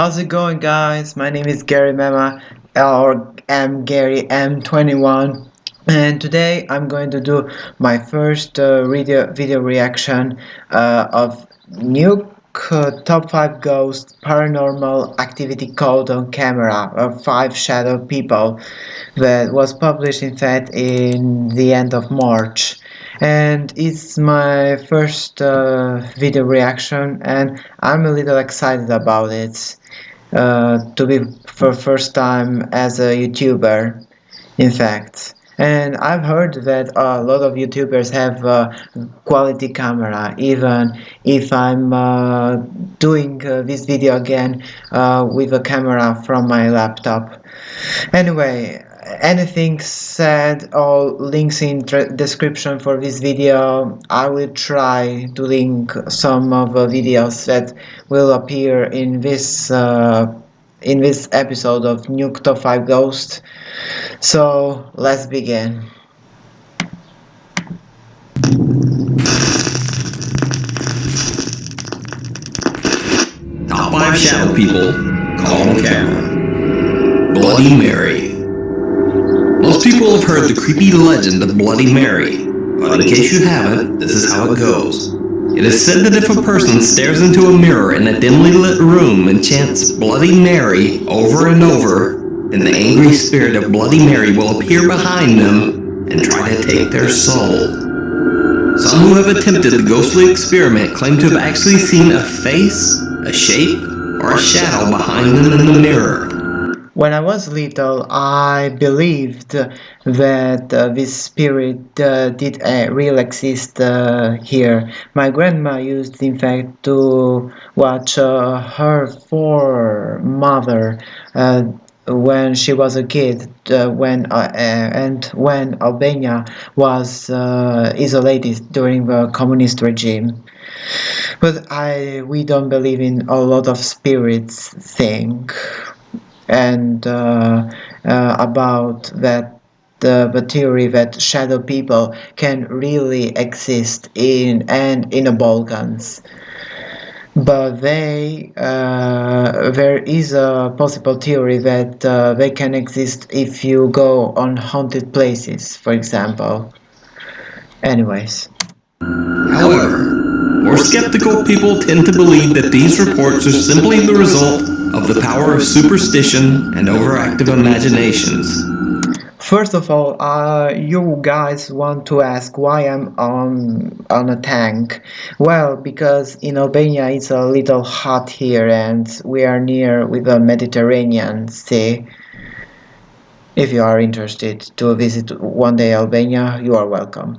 How's it going, guys? My name is Gary Mema, or M Gary M21, and today I'm going to do my first video reaction of Nuke Top 5 Ghost Paranormal Activity Code on Camera of 5 Shadow People that was published in fact in the end of March. And it's my first video reaction, and I'm a little excited about it to be for first time as a YouTuber, in fact. And I've heard that a lot of YouTubers have quality camera, even if I'm doing this video again with a camera from my laptop. Anyway, anything said, all links in description for this video. I will try to link some of the videos that will appear in this episode of Nuke Top 5 Ghost. So let's begin. Top 5 shadow people caught on camera. Bloody Mary. Most people have heard the creepy legend of Bloody Mary, but in case you haven't, this is how it goes. It is said that if a person stares into a mirror in a dimly lit room and chants Bloody Mary over and over, then the angry spirit of Bloody Mary will appear behind them and try to take their soul. Some who have attempted the ghostly experiment claim to have actually seen a face, a shape, or a shadow behind them in the mirror. When I was little, I believed that this spirit did real exist here. My grandma used, in fact, to watch her foremother when she was a kid, when Albania was isolated during the communist regime. But we don't believe in a lot of spirits thing. And about that the theory that shadow people can really exist in a Balkans, but there is a possible theory that they can exist if you go on haunted places, for example. Anyways. However, more skeptical people tend to believe that these reports are simply the result of the power of superstition and overactive imaginations. First of all, you guys want to ask why I'm on a tank. Well, because in Albania it's a little hot here and we are near with the Mediterranean Sea. If you are interested to visit one day Albania, you are welcome.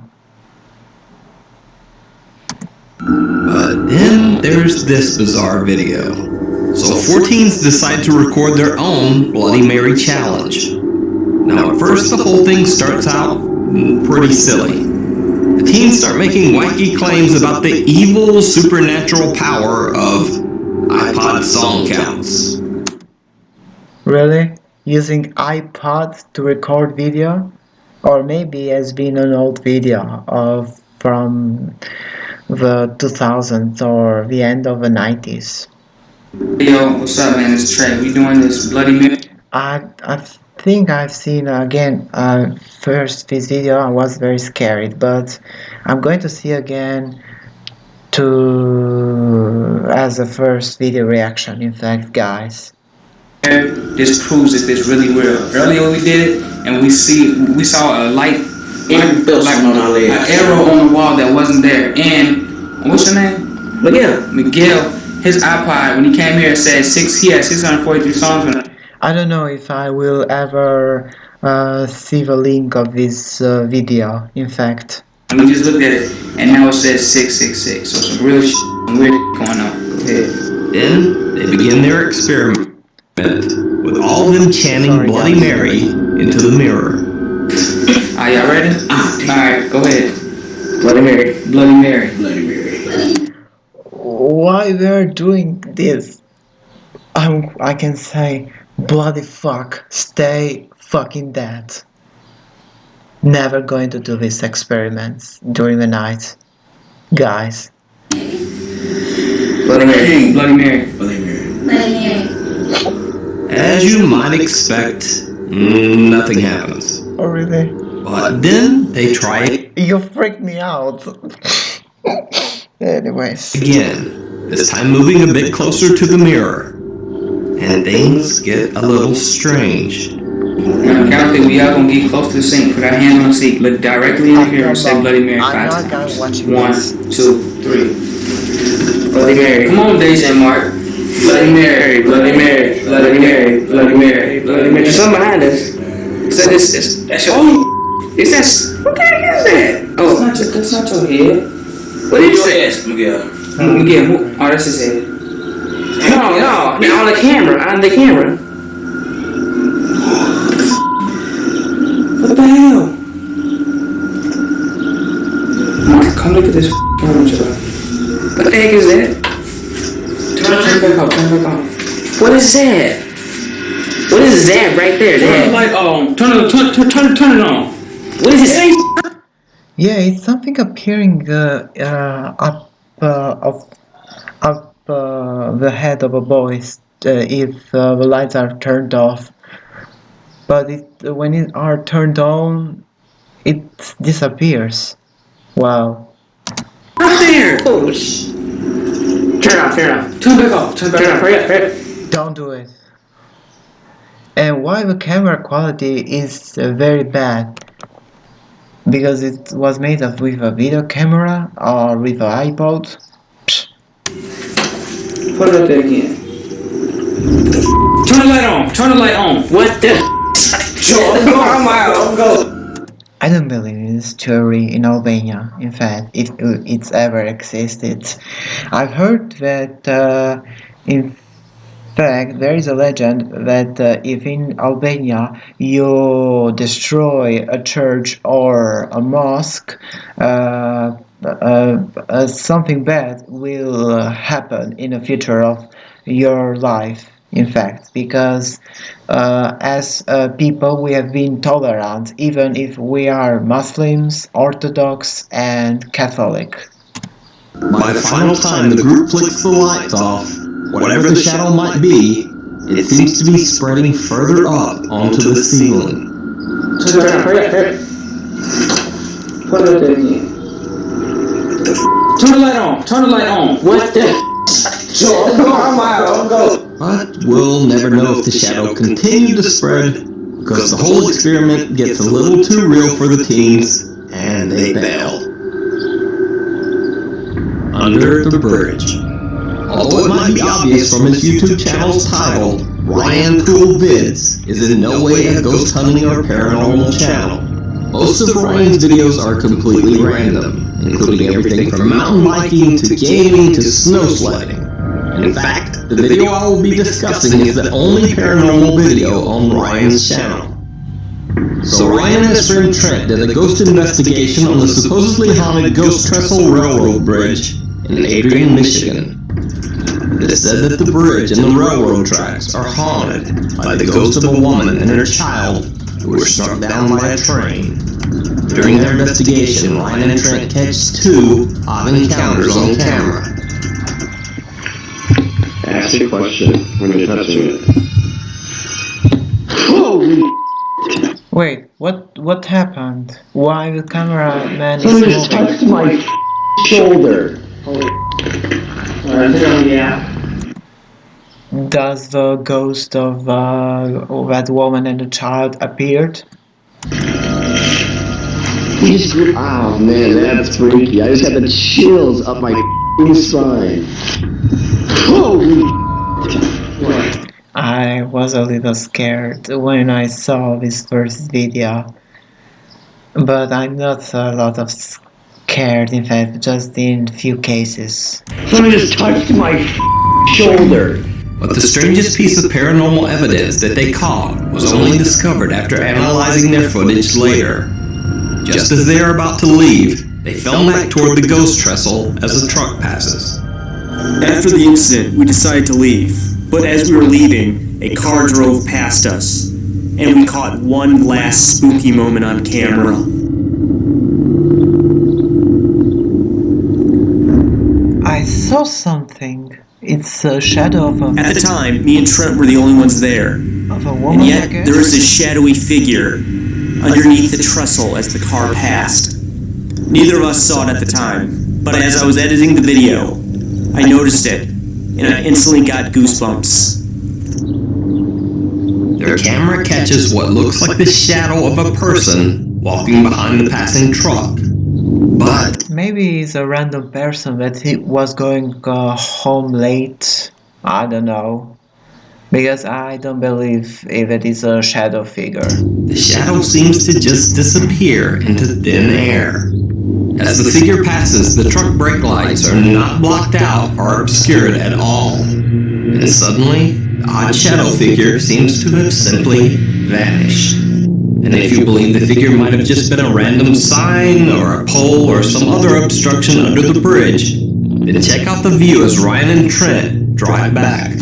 But then there's this bizarre video. So 4 teens decide to record their own Bloody Mary challenge. Now at first the whole thing starts out pretty silly. The teens start making wacky claims about the evil supernatural power of iPod song counts. Really? Using iPod to record video? Or maybe it's been an old video from the 2000s or the end of the 90s. Yo, what's up, man? It's Trey. We doing this Bloody Mary. I think I've seen again first this video. I was very scared, but I'm going to see again as a first video reaction. In fact, guys, this proves that this really real. Earlier we did it, and we saw a light, like an arrow on the wall that wasn't there. And what's your name? Miguel. His iPod, when he came here, it said he had 643 songs on it. I don't know if I will ever see the link of this video, in fact. And we just looked at it, and now it says 666. So some real weird going on. Go ahead. Then they begin their experiment, with all of them chanting Bloody Mary into the mirror. Are y'all ready? Alright, go ahead. Bloody Mary. Bloody Mary. Bloody Mary. Why they're doing this? I can say, bloody fuck, stay fucking dead. Never going to do these experiments during the night, guys. Bloody Mary. Bloody Mary. Bloody Mary. Bloody Mary. As you might expect, nothing happens. Oh, really? But then they try You freaked me out. Anyways. again, this time moving a bit closer to the mirror. And things get a little strange. Now, count it. We are gonna get close to the sink. Put our hand on the sink. Look directly in the mirror and say Bloody Mary I'm 5 not gonna times. watch 1, this. 2, 3. Bloody Mary. Come on, Deja and Mark. Bloody Mary, Bloody Mary, Bloody Mary, Bloody Mary, Bloody Mary. There's something behind us. So that's your. Oh, it's that. What the heck is that? Oh, that's not your head. What did you say? Miguel. Miguel. Oh, that's his head. No, on the camera. What the hell? Mark, come look at this camera. What the heck is that? Turn it back off. What is that? What is that right there? Turn the light on. Turn it on. What is it? Yeah, it's something appearing up the head of a boy if the lights are turned off. But when it are turned on, it disappears. Wow. Right there. Oh, turn it off. Turn it back off. Hurry up. Don't do it. And why the camera quality is very bad? Because it was made with a video camera or with an iPod. Put it up there again. Turn the light on. What the? I don't believe in this theory in Albania. In fact, if it's ever existed, I've heard that in fact there is a legend that if in Albania you destroy a church or a mosque, something bad will happen in the future of your life. In fact, because as people we have been tolerant, even if we are Muslims, Orthodox, and Catholic. By the final time the group flicks the lights off, whatever the shadow might be, it seems to be spreading further up onto the ceiling. Hurry up. Put it up there again. Turn the light on. What the? But we'll never know if the shadow continued to spread, because the whole experiment gets a little too real for the teens, and they bail. Under the Bridge. Although it might be obvious from his YouTube channel's title, RyanCoolVids is in no way a ghost hunting or paranormal channel. Most of Ryan's videos are completely random, including everything from mountain biking to gaming to snow sledding. In fact, the video I will be discussing is the only paranormal video on Ryan's channel. So Ryan and his friend Trent did a ghost investigation on the supposedly haunted Ghost Trestle Railroad Bridge in Adrian, Michigan. It is said that the bridge and the railroad tracks are haunted by the ghost of a woman and her child who were struck down by a train. During their investigation, Ryan and Trent catch 2 odd encounters on camera. Ask a question when you're touching it. Holy! Wait, what happened? Why the cameraman is Someone just moving? touched my shoulder. Yeah. Does the ghost of that woman and the child appeared? He just grew. Oh man, that's freaky. I just had the chills up my spine. Holy! I was a little scared when I saw this first video, but I'm not a lot of scared, in fact, just in few cases. Someone just touched my shoulder. But the strangest piece of paranormal evidence that they caught was only discovered after analyzing their footage later. Just as they are about to leave, they fell back toward the ghost trestle as the truck passes. After the incident, we decided to leave, but as we were leaving, a car drove past us, and we caught one last spooky moment on camera. I saw something. It's a shadow of a... At the time, me and Trent were the only ones there, of a woman, and I yet guess? there is a shadowy figure underneath the trestle as the car passed. Neither of us saw it at the time, but as I was editing the video, I noticed it, and I instantly got goosebumps. Their camera catches what looks like the shadow of a person walking behind the passing truck. But Maybe it's a random person that he was going home late. I don't know. Because I don't believe if it is a shadow figure. the shadow seems to just disappear into thin air. As the figure passes, the truck brake lights are not blocked out or obscured at all. And suddenly, the odd shadow figure seems to have simply vanished. And if you believe the figure might have just been a random sign or a pole or some other obstruction under the bridge, then check out the view as Ryan and Trent drive back.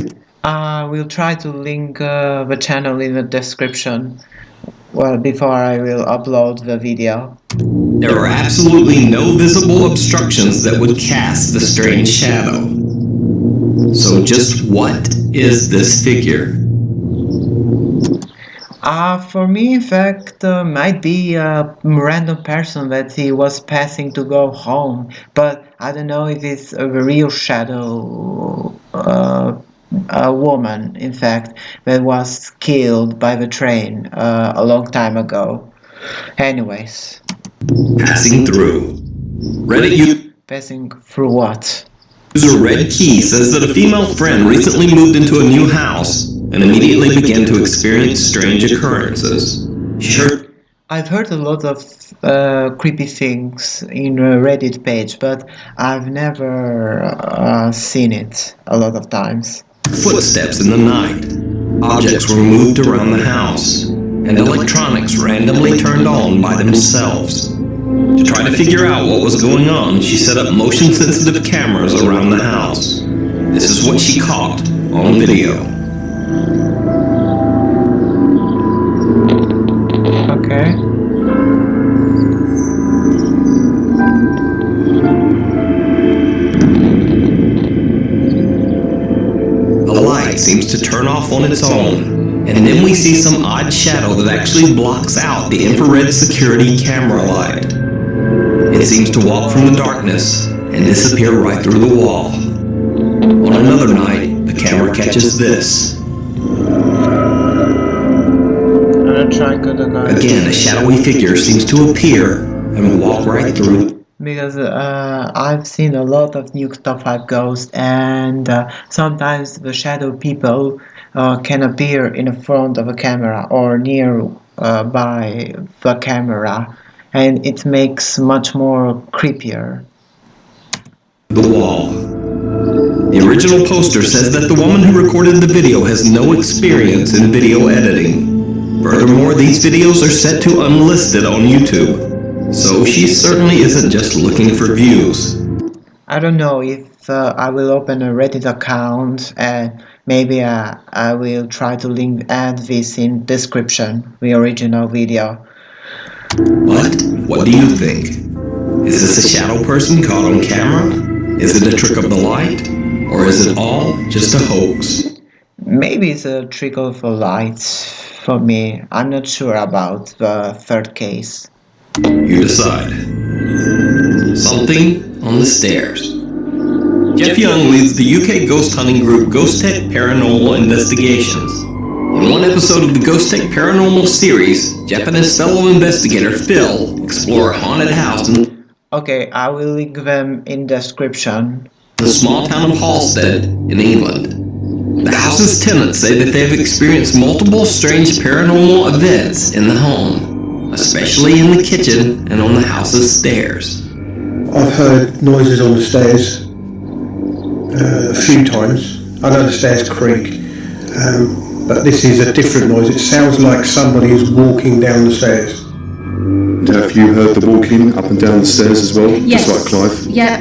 I will try to link the channel in the description. Well, before I will upload the video. There are absolutely no visible obstructions that would cast the strange shadow. So just what is this figure? For me, in fact, might be a random person that he was passing to go home, but I don't know if it's a real shadow, a woman, in fact, that was killed by the train a long time ago. Anyways, Passing through. Reddit passing through what? user Red Key says that a female friend recently moved into a new house and immediately began to experience strange occurrences. She heard I've heard a lot of creepy things in a Reddit page, but I've never seen it a lot of times. footsteps in the night. Objects were moved around the house, and electronics randomly turned on by themselves. To try to figure out what was going on, she set up motion-sensitive cameras around the house. This is what she caught on video. Okay. The light seems to turn off on its own, and then we see some odd shadow that actually blocks out the infrared security camera light. It seems to walk from the darkness and disappear right through the wall. On another night, the camera catches this. Again, a shadowy figure seems to appear and walk right through. Because I've seen a lot of Nuke Top 5 ghosts, and sometimes the shadow people can appear in the front of a camera or near by the camera, and it makes much more creepier. The wall. The original poster says that the woman who recorded the video has no experience in video editing. Furthermore, these videos are set to unlisted on YouTube, so she certainly isn't just looking for views. I don't know if I will open a Reddit account, and maybe I will try to add this in description, the original video. But what do you think? Is this a shadow person caught on camera? Is it a trick of the light? Or is it all just a hoax? Maybe it's a trick of a light for me. I'm not sure about the third case. You decide. Something on the stairs. Jeff Young leads the UK ghost hunting group Ghost Tech Paranormal Investigations. In one episode of the Ghost Tech Paranormal series, Jeff and his fellow investigator Phil explore a haunted house in Okay, I will link them in description. the small town of Halstead in England. The house's tenants say that they have experienced multiple strange paranormal events in the home, especially in the kitchen and on the house's stairs. I've heard noises on the stairs a few times. I know the stairs creak, but this is a different noise. It sounds like somebody is walking down the stairs. Have you heard the walking up and down the stairs as well? Yes. Just like Clive? Yeah.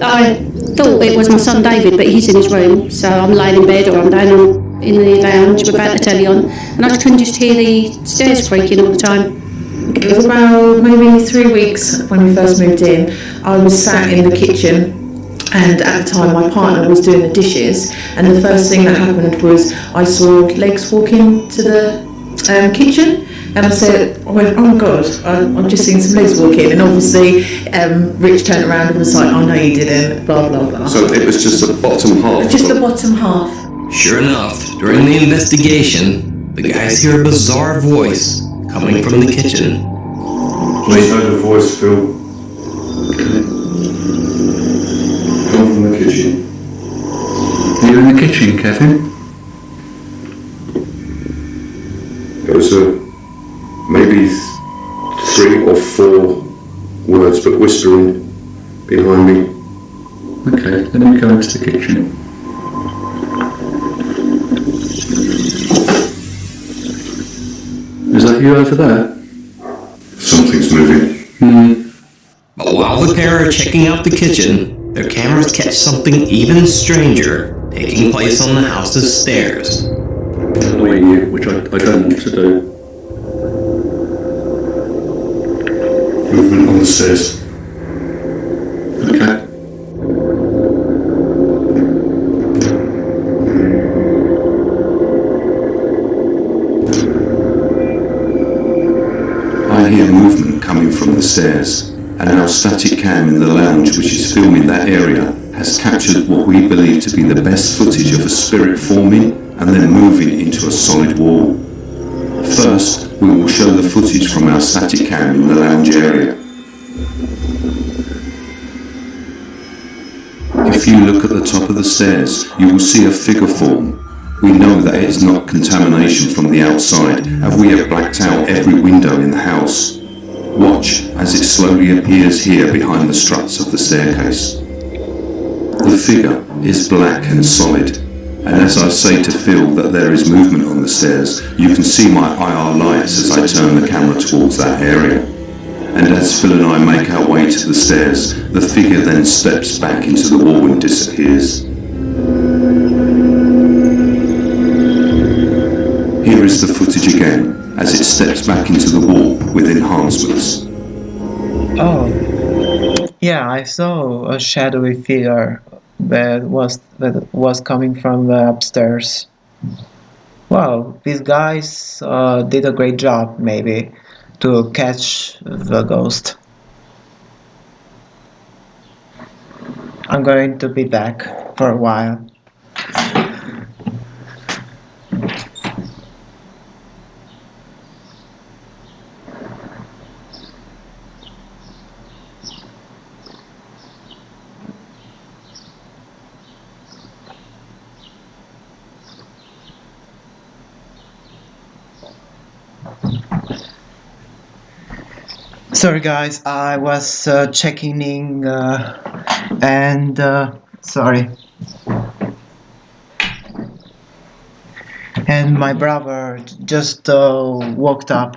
I thought it was my son David, but he's in his room, so I'm laying in bed or I'm down in the lounge without the telly on, and I can just hear the stairs creaking all the time. It was about maybe 3 weeks when we first moved in. I was sat in the kitchen And at the time, my partner was doing the dishes, and the first thing that happened was I saw legs walking to the kitchen. And I went, oh my God, I'm just seeing some legs walking. And obviously, Rich turned around and was like, oh no, you didn't, blah, blah, blah. So it was just the bottom half? Just the bottom half. Sure enough, during the investigation, the guys hear a bizarre voice coming from the kitchen. Please know the voice, Phil. Come from the kitchen. Are you in the kitchen, Kevin? It was maybe 3 or 4 words, but whispering behind me. Okay, let me go into the kitchen. Is that you over there? Something's moving. But while the pair are checking out the kitchen, their cameras catch something even stranger taking place on the house's stairs. Wait, which I don't want to do. Movement on the stairs. Okay. I hear movement coming from the stairs, and our static cam in the lounge, which is filming that area, has captured what we believe to be the best footage of a spirit forming and then moving into a solid wall. First, we will show the footage from our static cam in the lounge area. If you look at the top of the stairs, you will see a figure form. We know that it is not contamination from the outside, as we have blacked out every window in the house. Watch as it slowly appears here behind the struts of the staircase. The figure is black and solid, and as I say to Phil that there is movement on the stairs, you can see my IR lights as I turn the camera towards that area. And as Phil and I make our way to the stairs, the figure then steps back into the wall and disappears. Here is the footage again, as it steps back into the wall with enhancements. Oh, yeah, I saw a shadowy figure that was coming from the upstairs. Wow, these guys did a great job, maybe, to catch the ghost. I'm going to be back for a while. Sorry guys, I was checking in and sorry. And my brother just woke up.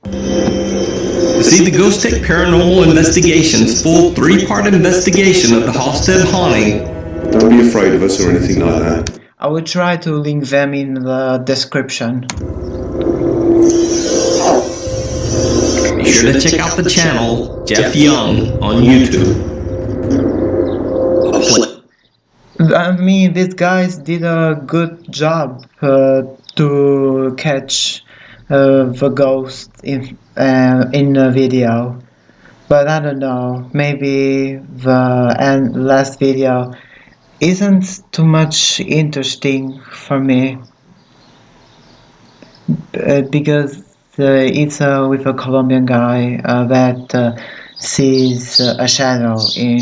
To see the Ghost Tech Paranormal Investigations full 3-part investigation of the Halstead haunting, Don't be afraid of us or anything like that. I will try to link them in the description. be sure to check out the channel Jeff Young on YouTube. I mean, these guys did a good job to catch the ghost in the video, but I don't know. Maybe the last video isn't too much interesting for me because it's with a Colombian guy that sees a shadow in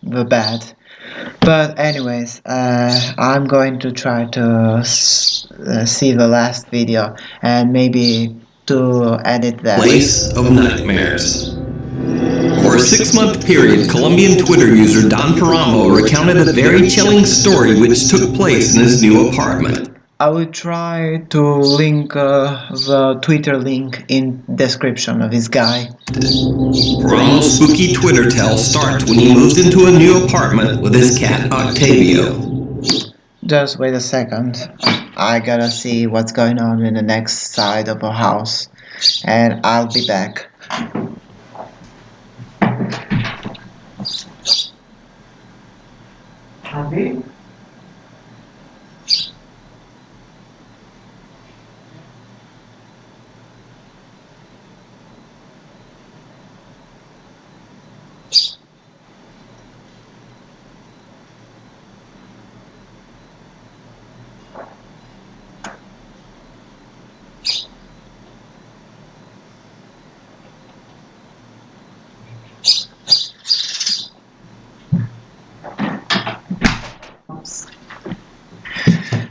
the bed. But anyways, I'm going to try to see the last video and maybe to edit that. Place of Nightmares. For a 6-month period, Colombian Twitter user Don Paramo recounted a very chilling story which took place in his new apartment. I will try to link the Twitter link in description of this guy. Paramo's spooky Twitter tale starts when he moves into a new apartment with his cat Octavio. Just wait a second. I gotta see what's going on in the next side of the house, and I'll be back.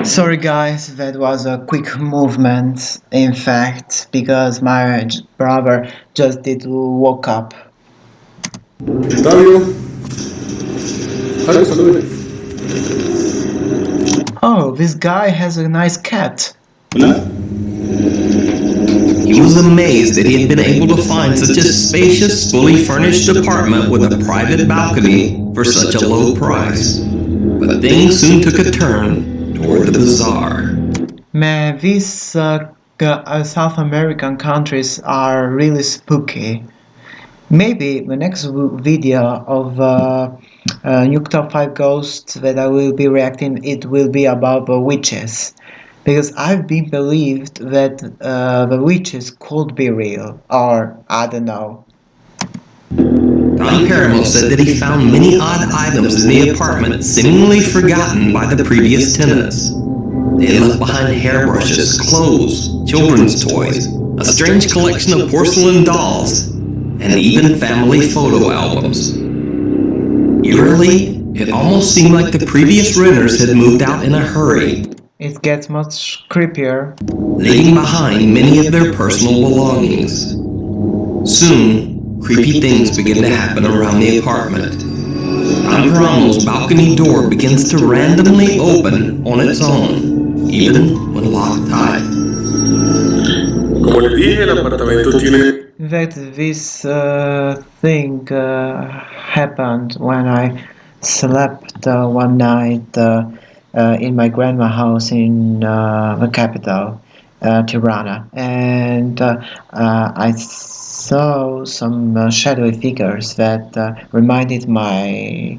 Sorry guys, that was a quick movement, in fact, because my brother just did woke up. Octavio, algo, salude. Oh, this guy has a nice cat. Hola. He was amazed that he had been able to find such a spacious, fully furnished apartment with a private balcony for such a low price. But things soon took a turn toward the bizarre. Man, these South American countries are really spooky. Maybe the next video of Nuke Top 5 Ghosts that I will be reacting, it will be about the witches. Because I've been believed that the witches could be real, or I don't know. Don Paranormal said that he found many odd items in the apartment seemingly forgotten by the previous tenants. They had left behind hairbrushes, clothes, children's toys, a strange collection of porcelain dolls, and even family photo albums. Eerily, it almost seemed like the previous renters had moved out in a hurry. It gets much creepier. Leaving behind many of their personal belongings. Soon, creepy things begin to happen around the apartment. Don Paranormal's balcony door begins to randomly open on its own, even when locked tight. Como les dije, el apartamento tiene That this thing happened when I slept one night in my grandma's house in the capital, Tirana, and I saw some shadowy figures that reminded my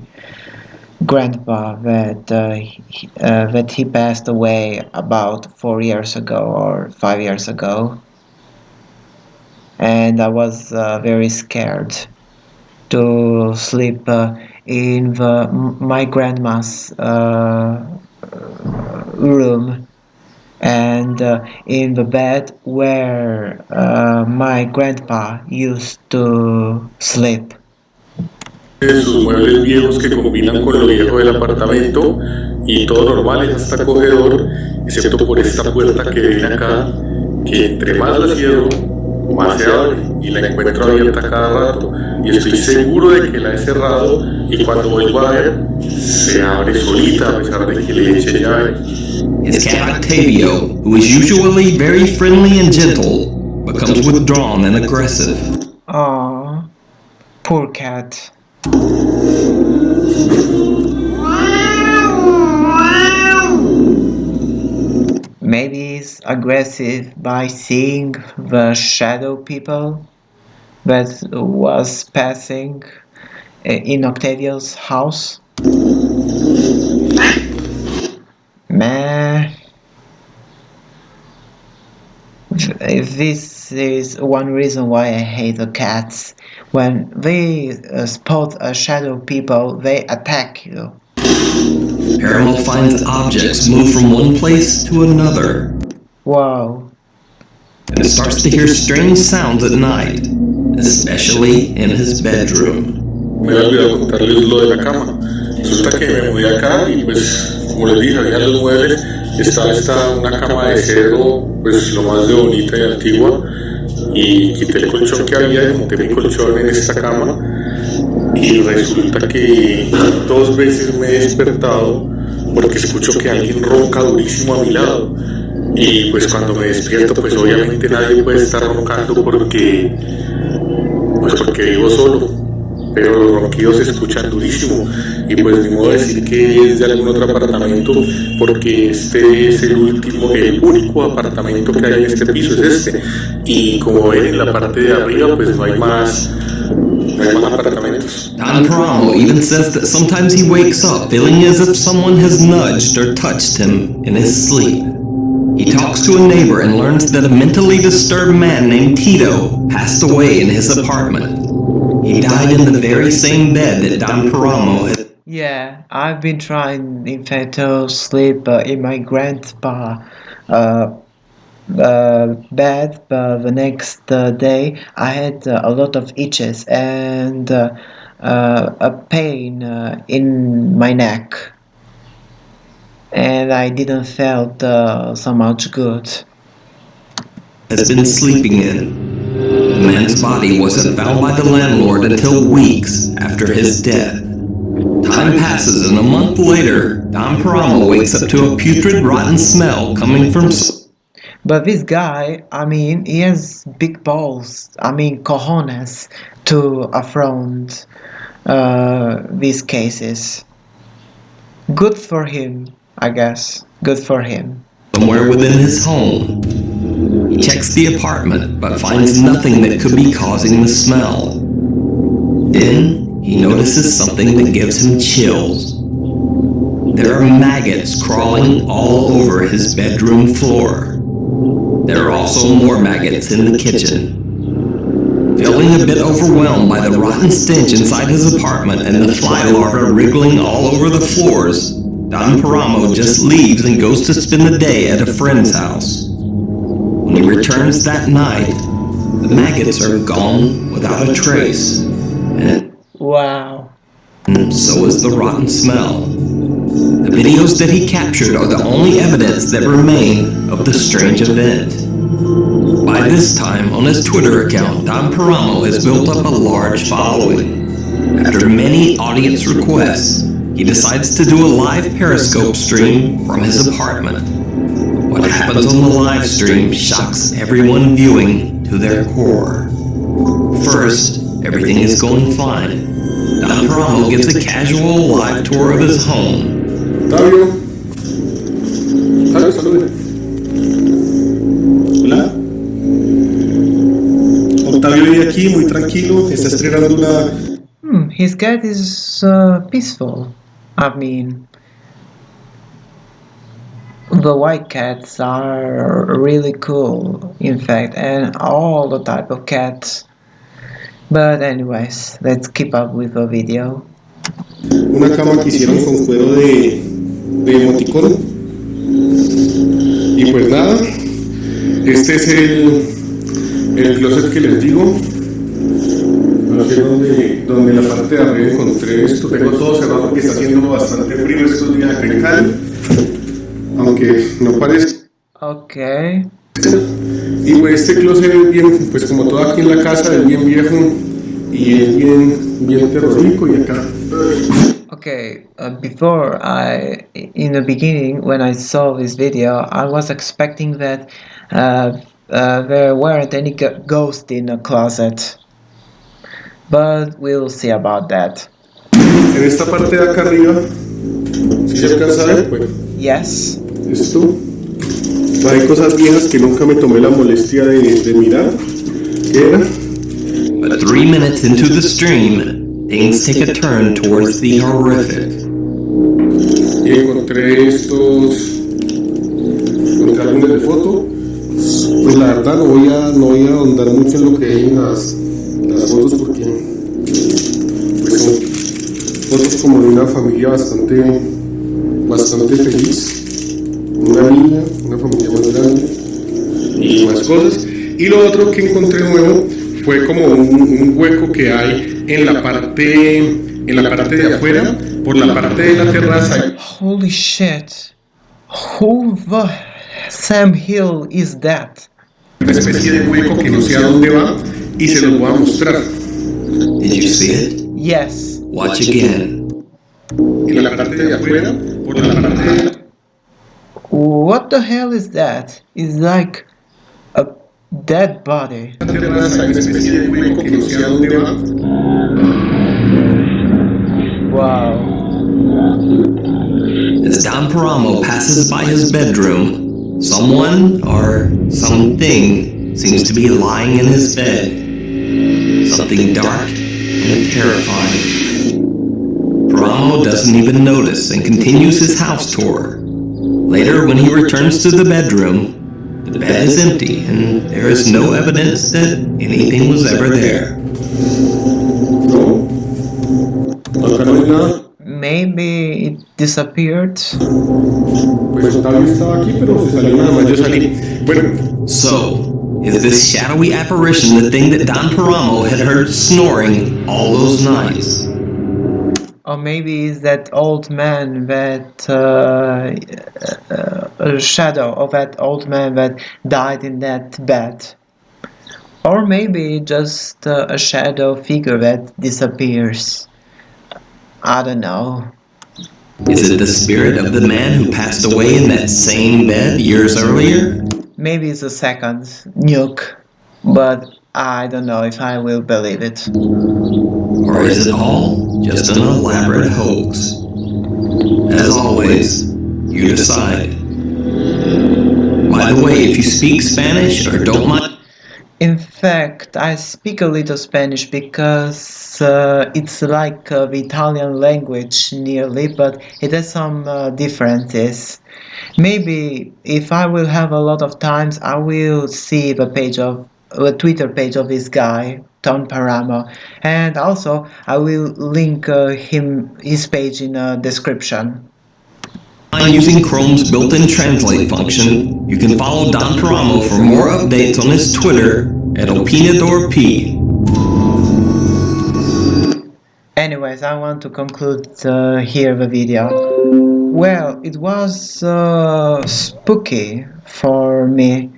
grandpa that he passed away about 4 years ago or 5 years ago, and I was very scared to sleep in my grandma's room and in the bed where my grandpa used to sleep. sus muebles viejos que combinan con lo viejo del apartamento y todo normal, es hasta acogedor, excepto por esta puerta que ven acá, que entre más la cierro, más se abre y la encuentro abierta cada rato y estoy seguro de que la he cerrado y cuando vuelvo a ver, se abre solita a pesar de que le eche llave. His cat Octavio, who is usually very friendly and gentle, becomes withdrawn and aggressive. Aww, poor cat. Maybe he's aggressive by seeing the shadow people that was passing in Octavio's house. Man, this is one reason why I hate the cats. When they spot a shadow people, they attack you. Paranormal finds objects move from one place to another. Wow. And starts to hear strange sounds at night, especially in his bedroom. Me había olvidado contarles lo de la cama. Resulta que me mudé acá y pues, como les dije, había los muebles, estaba una cama de cedro, pues lo más de bonita y antigua, y quité el colchón que había y monté mi colchón en esta cama, y resulta que 2 veces me he despertado porque escucho que alguien ronca durísimo a mi lado, y pues cuando me despierto, pues obviamente nadie puede estar roncando porque vivo solo. Pero los ronquidos se escuchan durísimo y pues ni modo de decir que es de algún otro apartamento porque este es el único apartamento que hay en este piso, es este, y como ven en la parte de arriba pues no hay no hay más apartamentos. Don Paramo even says that sometimes he wakes up feeling as if someone has nudged or touched him in his sleep. He talks to a neighbor and learns that a mentally disturbed man named Tito passed away in his apartment. He died in the very same bed that Don Paramo had. Yeah, I've been trying, in fact, to sleep in my grandpa bed, but the next day I had a lot of itches and a pain in my neck, and I didn't felt so much good. Has been sleeping in. The man's body wasn't found by the landlord until weeks after his death. Time passes and a month later, Don Paramo wakes up to a putrid, rotten smell coming from... But this guy, I mean, he has big balls, I mean, cojones, to affront these cases. Good for him, I guess. Good for him. somewhere within his home. He checks the apartment, but finds nothing that could be causing the smell. Then, he notices something that gives him chills. There are maggots crawling all over his bedroom floor. There are also more maggots in the kitchen. Feeling a bit overwhelmed by the rotten stench inside his apartment and the fly larvae wriggling all over the floors, Don Paramo just leaves and goes to spend the day at a friend's house. When he returns that night, the maggots are gone without a trace. And wow. So is the rotten smell. The videos that he captured are the only evidence that remain of the strange event. By this time, on his Twitter account, Don Paramo has built up a large following. After many audience requests, he decides to do a live Periscope stream from his apartment. What happens on the live stream shocks everyone viewing to their core. First, everything is going fine. Don Paramo gives a casual live tour of his home. Octavio. Octavio, salude. Hola. Octavio vive aquí, muy tranquilo, está estrenando una... His cat is peaceful. I mean, the white cats are really cool, in fact, and all the type of cats. But anyways, let's keep up with the video. Una cama que hicieron con cuero de emoticón. Y pues nada, este es el closet que les digo. Aquí es donde la parte de arriba encontré esto. Tengo todo cerrado porque está haciendo bastante frío estos días acá en Cali. Aunque no parece. Okay. Y pues este closet es bien, pues como todo aquí en la casa, es bien viejo y es bien terrorífico y acá. Okay, before in the beginning, when I saw this video, I was expecting that there weren't any ghosts in the closet. But we'll see about that. En esta parte de acá arriba, si se alcanza a ver, bueno. Yes. Esto. Hay cosas viejas que nunca me tomé la molestia de mirar. ¿Qué era? But 3 minutes into the stream, things take a turn towards the horrific. Y encontré álbumes de foto. Pues la verdad no voy a ahondar mucho en lo que hay en las fotos porque pues son fotos como de una familia bastante feliz. Una niña, una familia más grande y más cosas. Y lo otro que encontré nuevo fue como un hueco que hay en la parte de afuera, por la parte de la terraza. Holy shit! Who the Sam Hill is that? Una especie de hueco que no sé a dónde va y se los voy a mostrar. Did you see it? Yes. Watch again. En la parte de afuera, por la parte de... What the hell is that? It's like a dead body. La terraza, una especie de hueco que no sé a dónde va. Wow. As Don Paramo passes by his bedroom, someone or something seems to be lying in his bed. Something dark and terrifying. Paramo doesn't even notice and continues his house tour. Later, when he returns to the bedroom, the bed is empty and there is no evidence that anything was ever there. Acá no hay nada. Maybe it disappeared. Pues tal vez estaba aquí, pero se salió nada más. Yo salí. Bueno, So, is this shadowy apparition the thing that Don Paramo had heard snoring all those nights? Or maybe it's that old man that a shadow of that old man that died in that bed. Or maybe just a shadow figure that disappears. I don't know. Is it the spirit of the man who passed away in that same bed years earlier? Maybe it's a second Nuke, but I don't know if I will believe it. Or is it all just an elaborate hoax? As always, you decide. By the way, if you speak Spanish or don't mind, In fact, I speak a little Spanish because it's like the Italian language nearly, but it has some differences. Maybe if I will have a lot of times, I will see the Twitter page of this guy, Tom Paramo, and also I will link his page in the description. using Chrome's built-in translate function, you can follow Don Paramo for more updates on his Twitter at OpinadorP. Anyways, I want to conclude here the video. Well, it was spooky for me,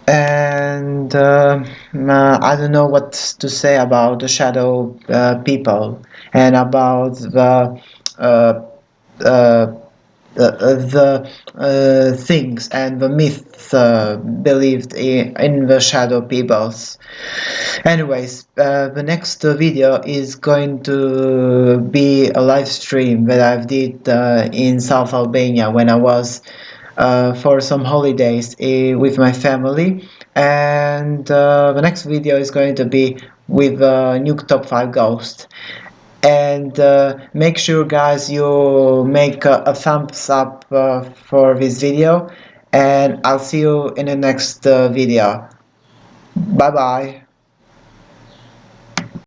and I don't know what to say about the shadow people and about uh, uh, the things and the myths believed in the shadow peoples. Anyways, the next video is going to be a live stream that I've did in South Albania when I was for some holidays with my family, and the next video is going to be with Nuke Top 5 Ghost. And make sure guys you make a thumbs up for this video, and I'll see you in the next video. Bye bye.